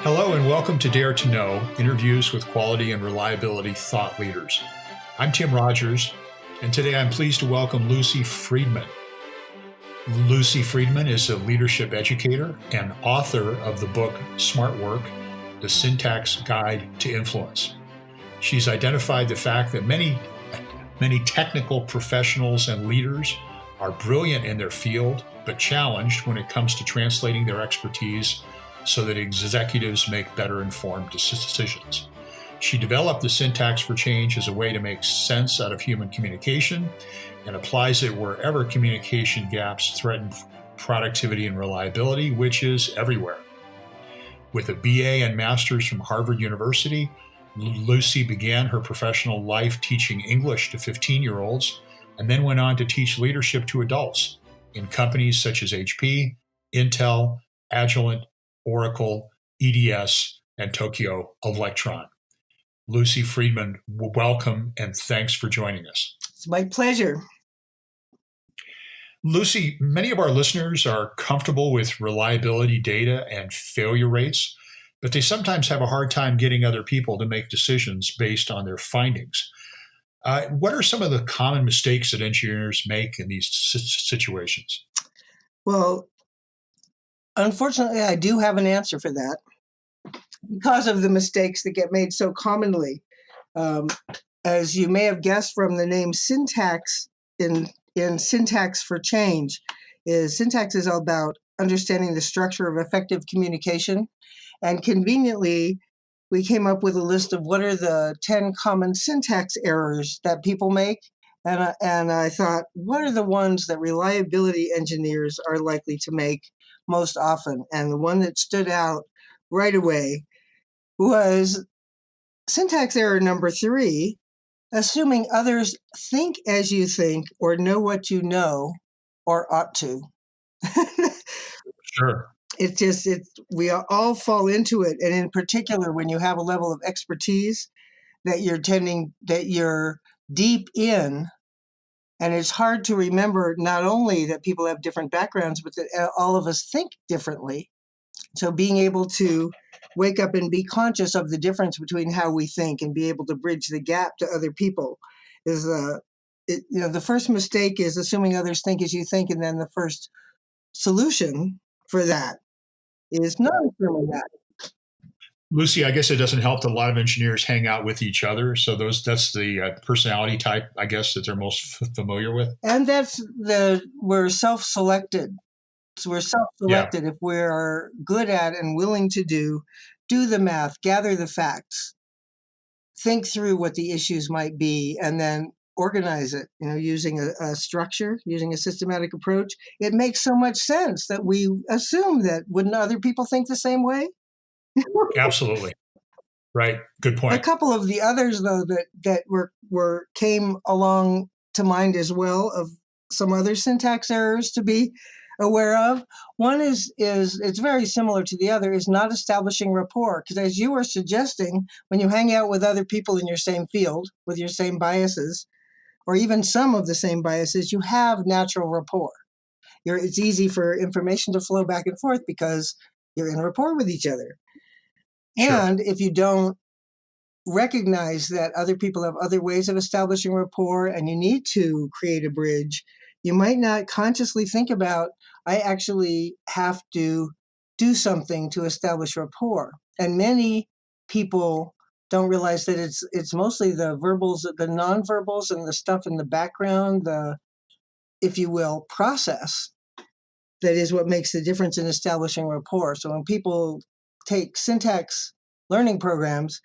Hello and welcome to Dare to Know, interviews with quality and reliability thought leaders. I'm Tim Rodgers, and today I'm pleased to welcome Lucy Freedman. Lucy Freedman is a leadership educator and author of the book Smart Work, The Syntax Guide to Influence. She's identified the fact that many technical professionals and leaders are brilliant in their field, but challenged when it comes to translating their expertise so that executives make better informed decisions. She developed the Syntax for Change as a way to make sense out of human communication and applies it wherever communication gaps threaten productivity and reliability, which is everywhere. With a BA and master's from Harvard University, Lucy began her professional life teaching English to 15-year-olds and then went on to teach leadership to adults in companies such as HP, Intel, Agilent, Oracle, EDS, and Tokyo Electron. Lucy Freedman, welcome and thanks for joining us. It's my pleasure. Lucy, many of our listeners are comfortable with reliability data and failure rates, but they sometimes have a hard time getting other people to make decisions based on their findings. What are some of the common mistakes that engineers make in these situations? Well, unfortunately, I do have an answer for that because of the mistakes that get made so commonly. As you may have guessed from the name syntax in Syntax for Change, syntax is all about understanding the structure of effective communication. And conveniently, we came up with a list of what are the 10 common syntax errors that people make. And I thought, what are the ones that reliability engineers are likely to make most often? And the one that stood out right away was syntax error number 3, assuming others think as you think or know what you know or ought to. Sure. We all fall into it. And in particular, when you have a level of expertise that you're deep in, and it's hard to remember not only that people have different backgrounds, but that all of us think differently. So being able to wake up and be conscious of the difference between how we think and be able to bridge the gap to other people is the first mistake is assuming others think as you think, and then the first solution for that is not assuming that. Lucy, I guess it doesn't help that a lot of engineers hang out with each other. So that's the personality type, I guess, that they're most familiar with. And we're self-selected. So we're self-selected if we're good at and willing to do the math, gather the facts, think through what the issues might be, and then organize it, using a structure, using a systematic approach. It makes so much sense that we assume that wouldn't other people think the same way? Absolutely. Right. Good point. A couple of the others, though, that came along to mind as well, of some other syntax errors to be aware of. One is it's very similar to the other, is not establishing rapport. Because as you were suggesting, when you hang out with other people in your same field, with your same biases, or even some of the same biases, you have natural rapport. It's easy for information to flow back and forth because you're in rapport with each other. Sure. And if you don't recognize that other people have other ways of establishing rapport and you need to create a bridge, you might not consciously think about, I actually have to do something to establish rapport. And many people don't realize that it's mostly the verbals, the nonverbals, and the stuff in the background, the, if you will, process, that is what makes the difference in establishing rapport. So when people take syntax learning programs,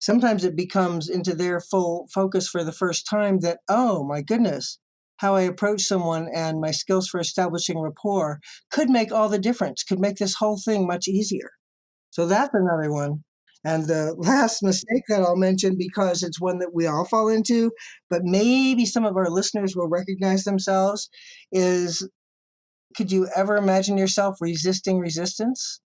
sometimes it becomes into their full focus for the first time that, oh my goodness, how I approach someone and my skills for establishing rapport could make all the difference, could make this whole thing much easier. So that's another one. And the last mistake that I'll mention, because it's one that we all fall into, but maybe some of our listeners will recognize themselves, is, could you ever imagine yourself resisting resistance?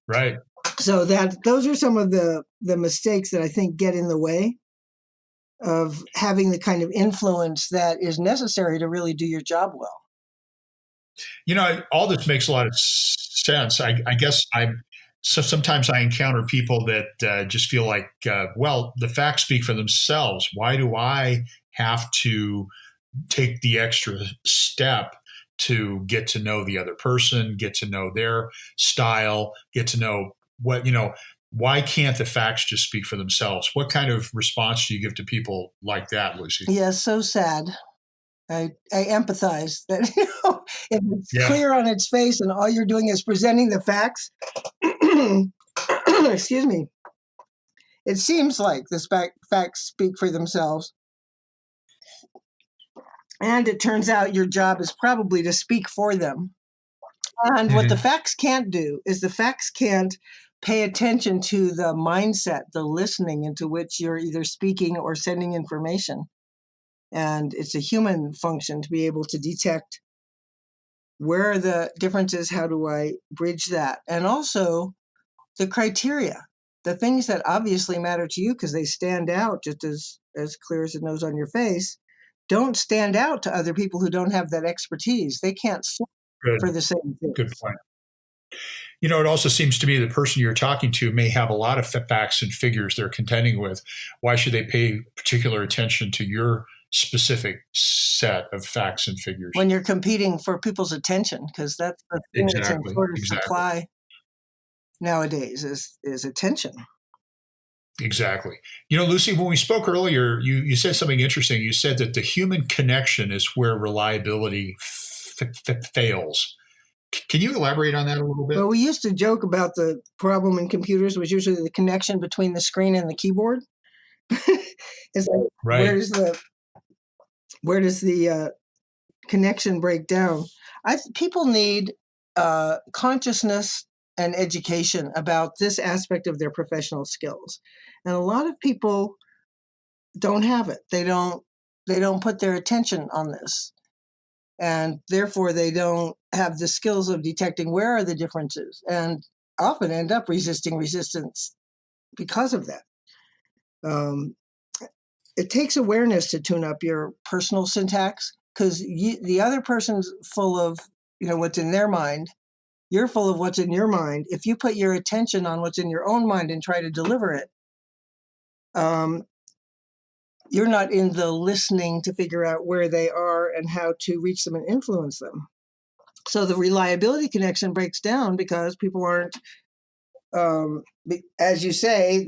Right. So those are some of the mistakes that I think get in the way of having the kind of influence that is necessary to really do your job well. All this makes a lot of sense. I guess so sometimes I encounter people that just feel like, well, the facts speak for themselves. Why do I have to take the extra step to get to know the other person, get to know their style, get to know why can't the facts just speak for themselves? What kind of response do you give to people like that, Lucy? Yeah, so sad. I empathize that if it's Yeah. clear on its face and all you're doing is presenting the facts, excuse me, it seems like the facts speak for themselves. And it turns out your job is probably to speak for them. And what the facts can't do is the facts can't pay attention to the mindset, the listening into which you're either speaking or sending information. And it's a human function to be able to detect where are the differences, how do I bridge that? And also the criteria, the things that obviously matter to you because they stand out just as clear as the nose on your face, don't stand out to other people who don't have that expertise. They can't search for the same things. Good point. It also seems to me the person you're talking to may have a lot of facts and figures they're contending with. Why should they pay particular attention to your specific set of facts and figures? When you're competing for people's attention, because that's the thing that's in short supply nowadays is attention. Exactly. Lucy, when we spoke earlier, you said something interesting. You said that the human connection is where reliability fails. Can you elaborate on that a little bit? Well, we used to joke about the problem in computers was usually the connection between the screen and the keyboard. It's like, right. Where does the connection break down? People need consciousness and education about this aspect of their professional skills, and a lot of people don't have it. They don't put their attention on this, and therefore they don't have the skills of detecting where are the differences, and often end up resisting resistance because of that. It takes awareness to tune up your personal syntax, because the other person's full of what's in their mind. You're full of what's in your mind. If you put your attention on what's in your own mind and try to deliver it, you're not in the listening to figure out where they are and how to reach them and influence them. So the reliability connection breaks down because people aren't, as you say,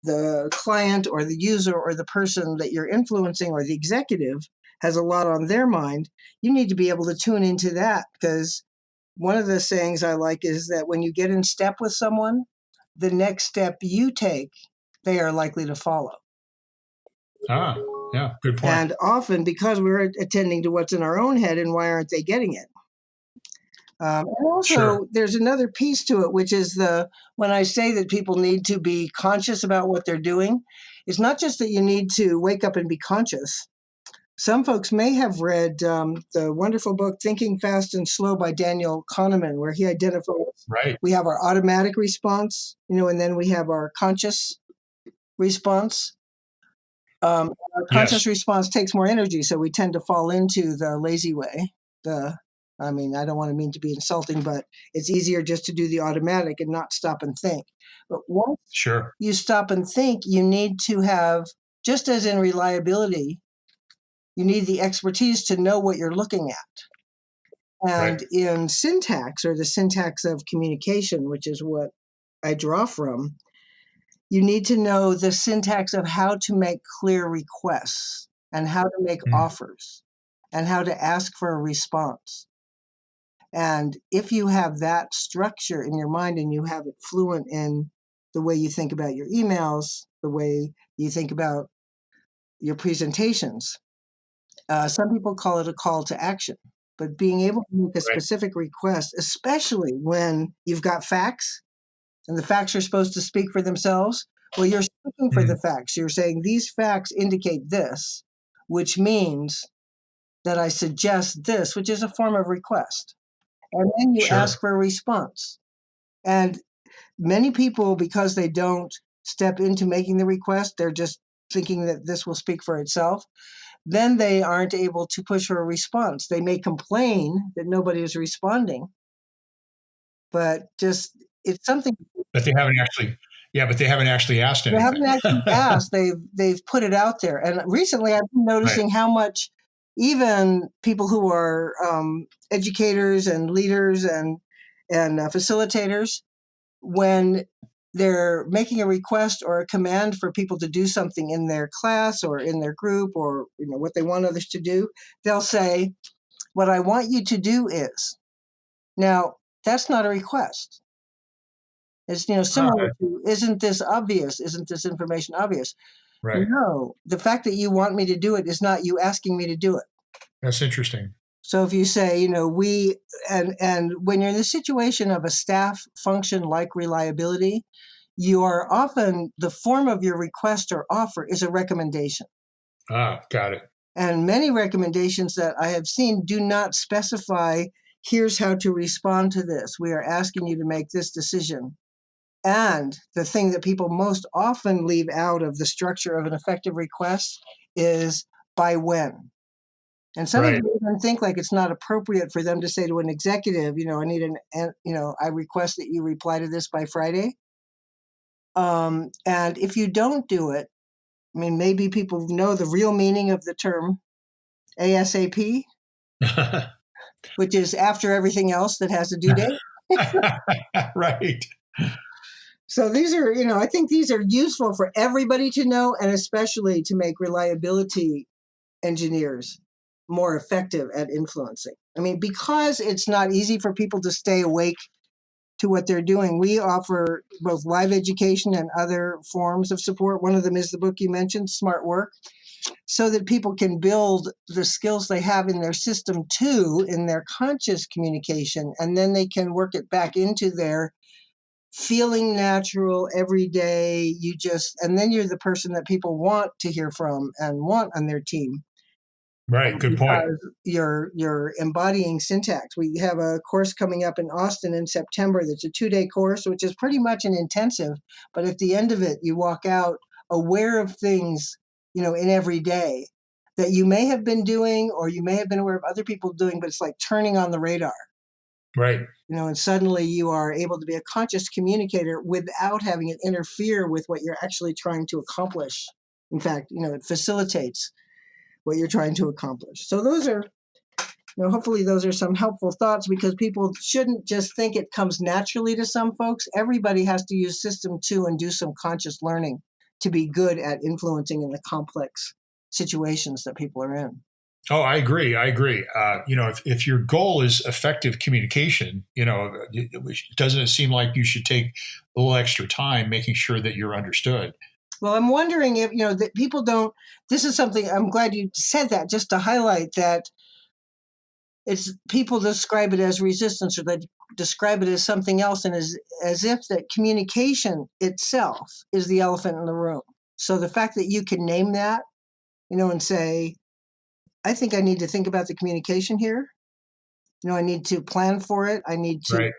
the client or the user or the person that you're influencing or the executive has a lot on their mind. You need to be able to tune into that, because one of the sayings I like is that when you get in step with someone, the next step you take, they are likely to follow. Yeah, good point. And often because we're attending to what's in our own head and why aren't they getting it? And also, there's another piece to it, which is when I say that people need to be conscious about what they're doing, it's not just that you need to wake up and be conscious. Some folks may have read the wonderful book Thinking Fast and Slow by Daniel Kahneman, where he identifies we have our automatic response, and then we have our conscious response. Our conscious response takes more energy, so we tend to fall into the lazy way. I don't want to mean to be insulting, but it's easier just to do the automatic and not stop and think. But once you stop and think, you need to have, just as in reliability, you need the expertise to know what you're looking at. And in syntax, or the syntax of communication, which is what I draw from, you need to know the syntax of how to make clear requests and how to make offers and how to ask for a response. And if you have that structure in your mind and you have it fluent in the way you think about your emails, the way you think about your presentations, some people call it a call to action. But being able to make a specific request, especially when you've got facts and the facts are supposed to speak for themselves, well, you're speaking for the facts. You're saying these facts indicate this, which means that I suggest this, which is a form of request. And then you ask for a response. And many people, because they don't step into making the request, they're just thinking that this will speak for itself. then they aren't able to push for a response. They may complain that nobody is responding, but just it's something But they haven't actually, yeah, but they haven't actually asked they anything. haven't actually asked. They've put it out there. And recently, I've been Right. noticing how much even people who are educators and leaders and facilitators, when they're making a request or a command for people to do something in their class or in their group, or what they want others to do, they'll say, "What I want you to do is." Now, that's not a request. It's similar Ah, to, "Isn't this obvious? Isn't this information obvious?" right. No, the fact that you want me to do it is not you asking me to do it. That's interesting. So if you say, we, and when you're in the situation of a staff function like reliability, you are often, the form of your request or offer is a recommendation. Ah, got it. And many recommendations that I have seen do not specify, "Here's how to respond to this. We are asking you to make this decision." And the thing that people most often leave out of the structure of an effective request is "by when." And some Right. people even think like it's not appropriate for them to say to an executive, "I need I request that you reply to this by Friday." And if you don't do it, I mean, maybe people know the real meaning of the term ASAP, which is after everything else that has a due date. Right. So these are, I think these are useful for everybody to know, and especially to make reliability engineers more effective at influencing. I mean, because it's not easy for people to stay awake to what they're doing, we offer both live education and other forms of support. One of them is the book you mentioned, Smart Work, so that people can build the skills they have in their system too, in their conscious communication, and then they can work it back into their feeling natural every day. And then you're the person that people want to hear from and want on their team, Right. Good point. because you're embodying syntax. We have a course coming up in Austin in September that's a 2-day course, which is pretty much an intensive, but at the end of it, you walk out aware of things, in every day that you may have been doing or you may have been aware of other people doing, but it's like turning on the radar. Right. And suddenly you are able to be a conscious communicator without having it interfere with what you're actually trying to accomplish. In fact, it facilitates what you're trying to accomplish. So those are, hopefully those are some helpful thoughts, because people shouldn't just think it comes naturally to some folks. Everybody has to use system 2 and do some conscious learning to be good at influencing in the complex situations that people are in. Oh, I agree. I agree. If your goal is effective communication, doesn't it seem like you should take a little extra time making sure that you're understood? Well, I'm wondering if, that people don't, this is something, I'm glad you said that, just to highlight that it's, people describe it as resistance, or they describe it as something else, and as if that communication itself is the elephant in the room. So the fact that you can name that, and say, "I think I need to think about the communication here. I need to plan for it. I need to Right.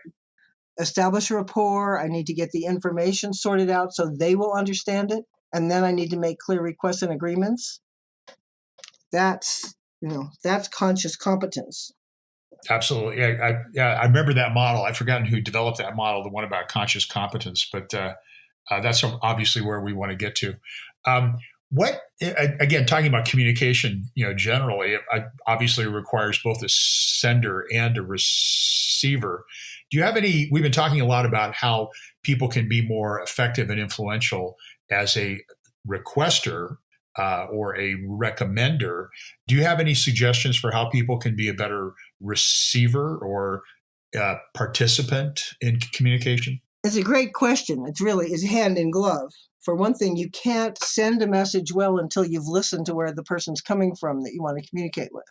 establish a rapport. I need to get the information sorted out so they will understand it. And then I need to make clear requests and agreements." That's, that's conscious competence. Absolutely. I remember that model. I've forgotten who developed that model, the one about conscious competence, but that's obviously where we want to get to. What again, talking about communication, generally, it obviously requires both a sender and a receiver. Do you have any? We've been talking a lot about how people can be more effective and influential as a requester or a recommender. Do you have any suggestions for how people can be a better receiver or participant in communication? It's a great question. It's really is hand in glove. For one thing, you can't send a message well until you've listened to where the person's coming from that you want to communicate with.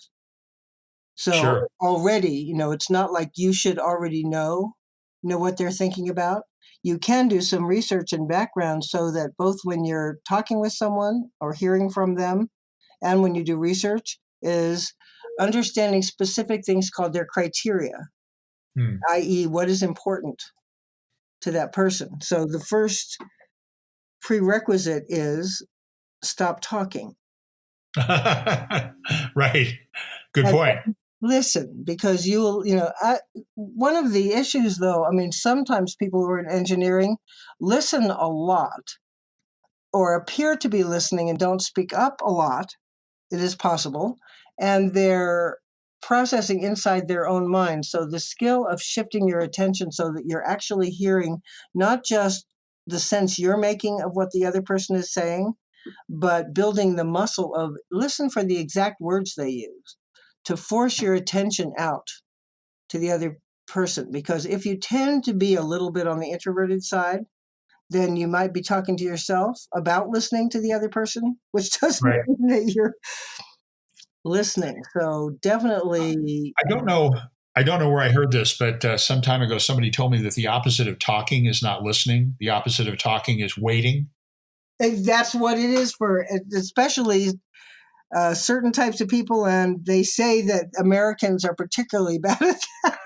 So Sure. already, it's not like you should already know what they're thinking about. You can do some research and background so that both when you're talking with someone or hearing from them and when you do research is understanding specific things called their criteria, Hmm. i.e., what is important to that person. So the first prerequisite is stop talking. Right. Good And point. listen, because one of the issues though, I mean, sometimes people who are in engineering listen a lot or appear to be listening and don't speak up a lot. It is possible. And they're processing inside their own mind. So the skill of shifting your attention so that you're actually hearing not just the sense you're making of what the other person is saying, but building the muscle of listen for the exact words they use to force your attention out to the other person. Because if you tend to be a little bit on the introverted side, then you might be talking to yourself about listening to the other person, which doesn't Right. mean that you're listening. So definitely, I don't know. I don't know where I heard this, but some time ago, somebody told me that the opposite of talking is not listening. The opposite of talking is waiting. that's what it is for, especially certain types of people. And they say that Americans are particularly bad at that.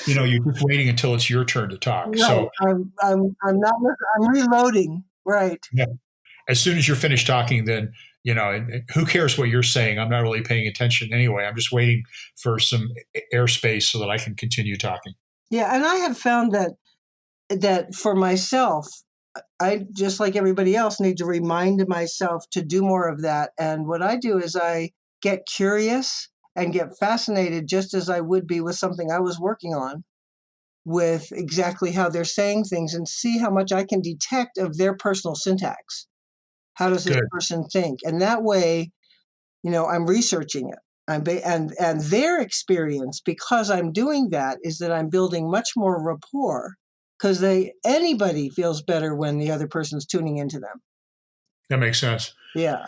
You're just waiting until it's your turn to talk. Right. So, I'm not. I'm reloading. Right. yeah, as soon as you're finished talking, then and who cares what you're saying? I'm not really paying attention anyway. I'm just waiting for some airspace so that I can continue talking. Yeah, and I have found that for myself, I just like everybody else need to remind myself to do more of that. And what I do is I get curious and get fascinated, just as I would be with something I was working on, with exactly how they're saying things, and see how much I can detect of their personal syntax. How does this Good. person think? And that way, I'm researching it. And their experience, because I'm doing that, is that I'm building much more rapport, because anybody feels better when the other person's tuning into them. That makes sense. Yeah.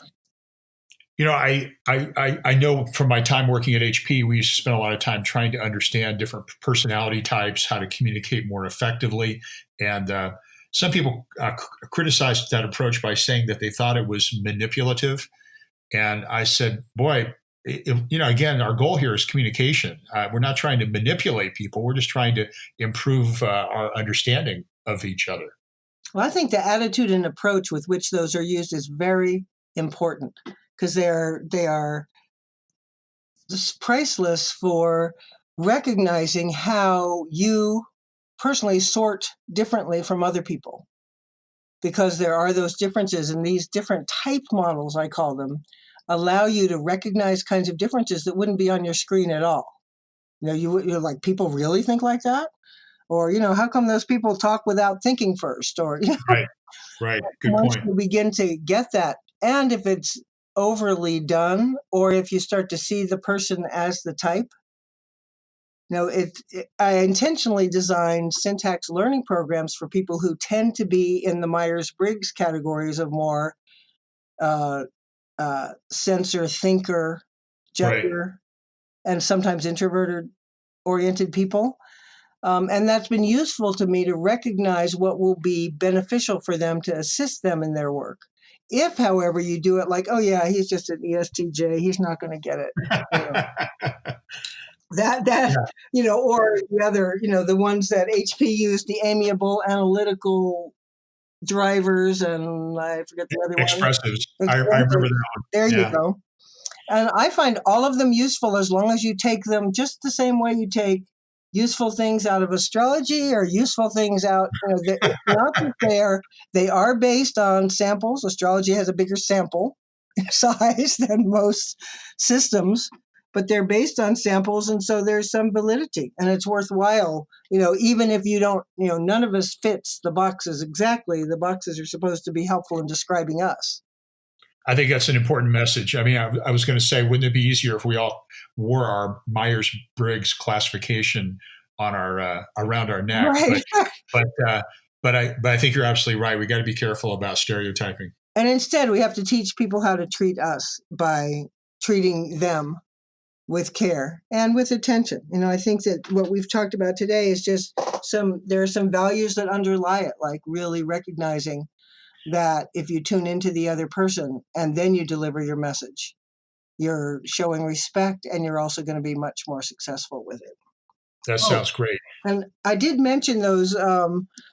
I know from my time working at HP, we used to spend a lot of time trying to understand different personality types, how to communicate more effectively. And some people criticized that approach by saying that they thought it was manipulative. And I said, boy, again, our goal here is communication. We're not trying to manipulate people. We're just trying to improve our understanding of each other. Well, I think the attitude and approach with which those are used is very important, because they are just priceless for recognizing how you personally sort differently from other people, because there are those differences, and these different type models, I call them, allow you to recognize kinds of differences that wouldn't be on your screen at all. You're like, people really think like that? Or, how come those people talk without thinking first? Or, Right. Right. Good once point. you begin to get that, and if it's overly done, or if you start to see the person as the type, I intentionally designed syntax learning programs for people who tend to be in the Myers-Briggs categories of more uh, sensor, thinker, Right. judger, and sometimes introverted oriented people. And that's been useful to me to recognize what will be beneficial for them to assist them in their work. If, however, you do it like, oh, yeah, he's just an ESTJ, he's not going to get it. That, Yeah. or the other, the ones that HP used, the amiable, analytical drivers, and I forget the other one. Expressives. I remember Expressive. that one. There you Yeah. go. And I find all of them useful as long as you take them just the same way you take useful things out of astrology or useful things out. It's not that they are based on samples. Astrology has a bigger sample size than most systems, but they're based on samples, and so there's some validity, and it's worthwhile. Even if you don't, none of us fits the boxes exactly. The boxes are supposed to be helpful in describing us. I think that's an important message. I mean, I was going to say, wouldn't it be easier if we all wore our Myers Briggs classification on our around our neck? Right. But uh, but I think you're absolutely right. We got to be careful about stereotyping. And instead, we have to teach people how to treat us by treating them with care and with attention. I think that what we've talked about today is just there are some values that underlie it, like really recognizing that if you tune into the other person and then you deliver your message, you're showing respect, and you're also going to be much more successful with it. That Oh, sounds great. and I did mention those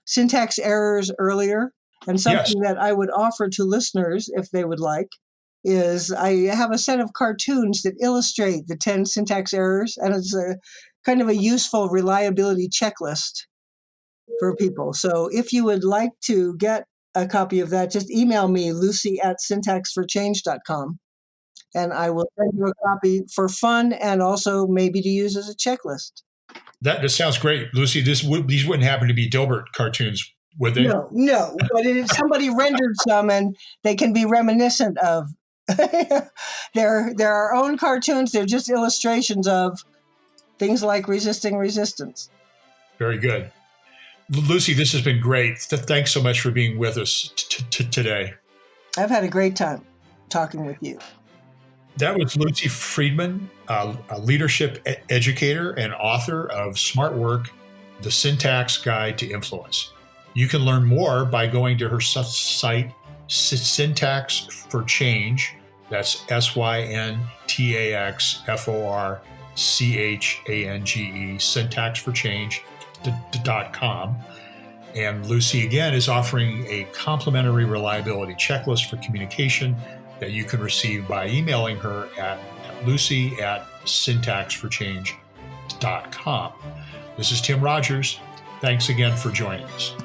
syntax errors earlier, and Yes. something that I would offer to listeners if they would like is I have a set of cartoons that illustrate the 10 syntax errors, and it's a kind of a useful reliability checklist for people. So if you would like to get a copy of that, just email me, lucy@syntaxforchange.com, and I will send you a copy for fun and also maybe to use as a checklist. That sounds great, Lucy. These wouldn't happen to be Dilbert cartoons, would they? No, but somebody rendered some, and they can be reminiscent of they're our own cartoons. They're just illustrations of things like resisting resistance. Very good. Lucy, this has been great. Thanks so much for being with us today. I've had a great time talking with you. That was Lucy Freedman, a leadership educator and author of Smart Work, The Syntax Guide to Influence. You can learn more by going to her site, Syntax for Change. That's SYNTAXFORCHANGE, syntaxforchange.com. And Lucy, again, is offering a complimentary reliability checklist for communication that you can receive by emailing her at lucy@syntaxforchange.com. This is Tim Rodgers. Thanks again for joining us.